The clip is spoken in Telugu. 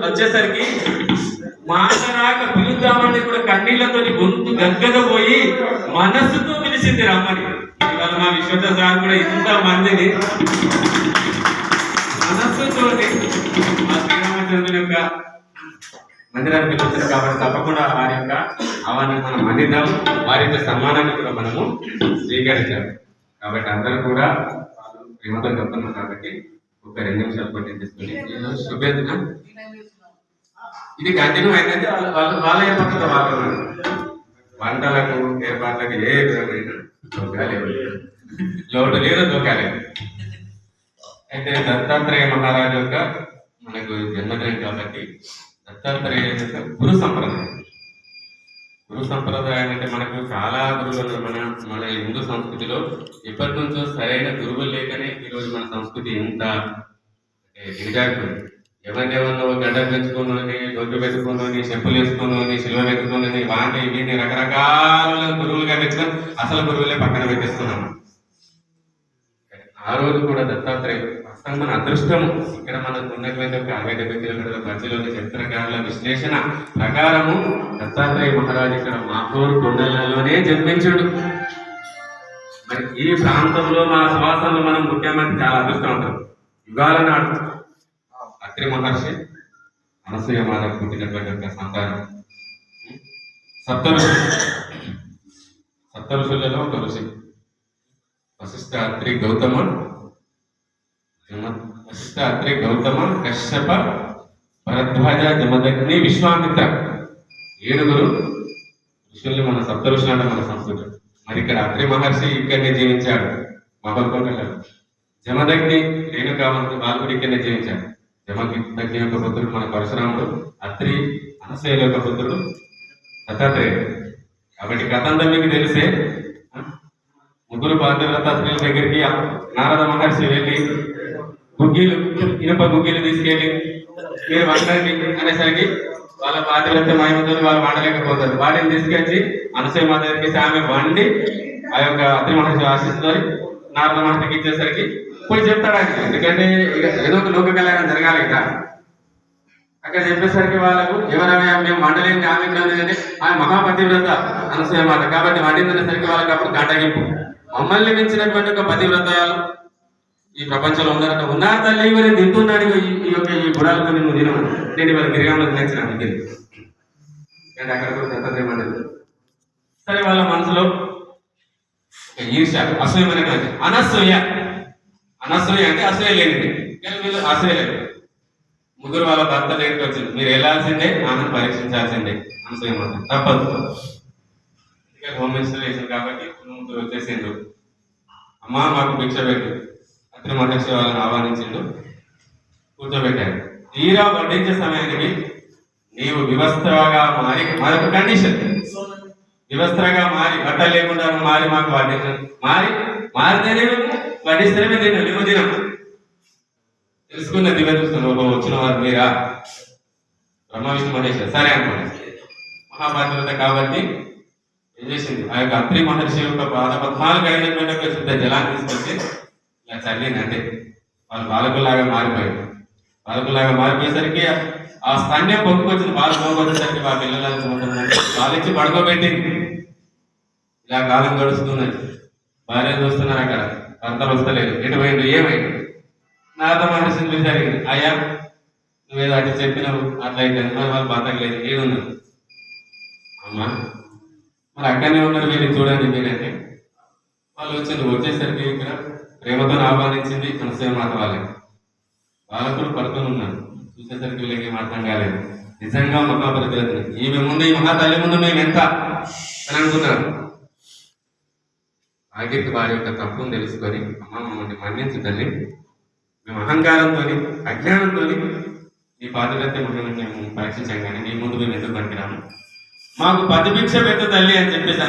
వచ్చేసరికి మాటరాక పిలుద్దామని కూడా కన్నీళ్లతో గొంతు గగ్గద పోయి మనస్సుతో పిలిచింది రమ్మని. ఇవాళ మా విశ్వత సార్ కూడా ఇంత మందిని మనస్సుతో మా శ్రీరామచంద్రుని యొక్క మందిరానికి పిలుస్తారు కాబట్టి తప్పకుండా వారి యొక్క ఆహ్వానం మనం అందిద్దాం, వారి యొక్క సన్మానాన్ని కూడా మనము స్వీకరించాం. కాబట్టి అందరూ కూడా ప్రేమతో చెప్తున్నాం కాబట్టి ఒక 2 నిమిషాలు పట్టి తీసుకుని శుభేంద్ర ఇది కంటిన్యూ అయిందంటే వాళ్ళ పక్కన వాళ్ళు వంటలకు ఏర్పాట్లకు ఏ విధమైన దోకాలేదు, లోటు లేదు, దోకాలేదు. అయితే దత్తాత్రేయ మహారాజు యొక్క మనకు జన్మదినం కాబట్టి దత్తాత్రేయ యొక్క గురు సంప్రదాయం అంటే మనకు చాలా గురువులు మన హిందూ సంస్కృతిలో ఎప్పటి నుంచో సరైన గురువులు లేకనే ఈరోజు మన సంస్కృతి ఎంత దిగజారుతుంది. ఎవరిదేమన్నా గడ్డ పెంచుకుని, దొడ్డు పెట్టుకుని, చెప్పులు వేసుకుని, సిలువ పెట్టుకుని, వాటి వీటిని రకరకాల గురువులుగా పెట్టుకొని అసలు గురువులే పక్కన పెట్టేస్తున్నాం. ఆ రోజు కూడా దత్తాత్రేయ అసలు మన అదృష్టము ఇక్కడ మనకు ఉన్నటువంటి ఒక 60-70 కిలోమీటర్ల పరిధిలోని చరిత్రకారుల విశ్లేషణ ప్రకారము దత్తాత్రేయ మహారాజు ఇక్కడ మాకూరు కొండలలోనే జన్మించాడు. మరి ఈ ప్రాంతంలో మన సువాసనలో మనం ముఖ్యమంత్రి చాలా అదృష్టవంతులు. యుగాల నాడు అత్రి మహర్షి అనసూయ మాత పుట్టినటువంటి ఒక సంతానం. సప్త ఋషులలో ఒక ఋషి వశిష్ఠ అత్రి గౌతమ కశ్యప భరద్వాజ జమదగ్ని విశ్వామిత్ర 7 ఋషుల్ని మన సప్త ఋషులు అంటే మన సంస్కృతి. మరి ఇక్కడ అత్రి మహర్షి ఇక్కడనే జీవించాడు మహబల్కొండలో. జమదగ్ని రేణుకామంతుడు వాళ్ళు కూడా ఇక్కడనే జీవించాడు. జమదగ్ని యొక్క పుత్రుడు మన పరశురాముడు, అత్రి అనసూయ యొక్క పుత్రుడు దత్తాత్రేయుడు. కాబట్టి కథ అంతా మీకు తెలిసే. 3 పాతివ్రత స్త్రీల దగ్గరికి నారద మహర్షి వెళ్ళి ఇనుప గుగ్గిలు తీసుకెళ్ళి మీరు వండండి అనేసరికి వాళ్ళ పాతివ్రత మహిమతో వాళ్ళు వండలేకపోతారు. వాటిని తీసుకొచ్చి అనసూయ మాత దగ్గరికి ఆమె వండి ఆ యొక్క అత్రి మహర్షి ఆశిస్తుంది నారద మహర్షికి ఇచ్చేసరికి పోయి చెప్తాడు. ఎందుకంటే ఏదో ఒక లోక కళ్యాణం జరగాలి కదా. అక్కడ చెప్పేసరికి వాళ్ళకు ఎవరైనా మేము వండలేని ఆమె అంటే ఆమె మహాపతివ్రత అనసూయ మాత కాబట్టి వండిందనేసరికి వాళ్ళకి అప్పుడు గంటగింపు. మమ్మల్ని మించినటువంటి ఒక పతివ్రతాలు ఈ ప్రపంచంలో ఉన్నారు తల్లి ఇవన్నీ తింటున్నాడు. ఈ గుడాలతో నువ్వు తినవు, నేను ఇవాళ గిరిగాంలో తినచ్చిన మిగిలి అంటే అక్కడ కూడా దత్తాత్రేయ మందిరం. సరే వాళ్ళ మనసులో ఈర్ష అసూయ అనేటువంటి అనసూయ అంటే అసూయ లేనిది, కానీ వీళ్ళు అసూయ లేదు. 3 వాళ్ళ భర్త దగ్గరికి వచ్చింది, మీరు వెళ్ళాల్సిందే, ఆమెను పరీక్షించాల్సిందే అనసూయ మాత్రం తప్పదు. హోమ్ మినిస్టర్ చేసింది కాబట్టి 3 వచ్చేసిండు. అమ్మ మాకు భిక్ష పెట్టు. అత్రి మహర్షి వాళ్ళని ఆహ్వానించిండు, కూర్చోబెట్టాడు. తీరా వడ్డించే సమయానికి నీవు వివస్త్రగా మారి, మరొక కండిషన్, వివస్త్రగా మారి బట్ట లేకుండా మారి మాకు వడ్డించు, మారితేనే వడ్డిస్తేనే తిన్నాను, నువ్వు తినం తెలుసుకున్న దివ్య చూస్తున్నావు. వచ్చిన వారు మీరా? బ్రహ్మ విష్ణు మహేశ్వర. సరే అనుకోండి, మహాభారత కాబట్టి ఏం చేసింది, ఆ యొక్క అత్రి మహర్షి యొక్క పాదపద్మాలకు అయినటువంటి ఒక శుద్ధ జలాన్ని తీసుకొచ్చి ఇలా చల్లింది. అంటే వాళ్ళు బాలకులాగా మారిపోయేసరికి ఆ స్తన్యం పొందుకొచ్చింది. బాలు పొందుకొచ్చేసరికి ఆ పిల్లలకు వాళ్ళిచ్చి పడుకోబెట్టింది. ఇలా కాలం గడుస్తున్నది. భార్య చూస్తున్నారు, అక్కడ భర్తలు వస్తలేదు. ఎటు పోయిండు, ఏమైంది? నారద మహర్షిని పిలిచారు. అయ్యా నువ్వేదో అటు చెప్పినావు, అట్లయితే మరి వాళ్ళు బతకలేదు, ఏదున్నారు? అమ్మా మరి అక్కడనే ఉన్నారు, వీళ్ళు చూడండి మీరైతే. వాళ్ళు వచ్చేసరికి ఇక్కడ ప్రేమతో ఆహ్వానించింది అనసూయ మాత. వాళ్ళకు కూడా పడుకొని ఉన్నారు. చూసేసరికి వీళ్ళకి ఏం అర్థం కాలేదు. నిజంగా మహాపరిధి ఈమె ముందు, ఈ మహాతల్లి ముందు మేము ఎంత అని అనుకున్నారు. ఆఖరికి వారి యొక్క తప్పును తెలుసుకొని, అమ్మ మమ్మల్ని మన్నించు తల్లి, మేము అహంకారంతో అజ్ఞానంతో ఈ పాతివ్రత్య మహిమను మేము పరీక్షించాం, కానీ నీ ముందు మేము ఎందుకు పనికిరాము, మాకు 10 భిక్ష పెట్టు తల్లి అని చెప్పేసి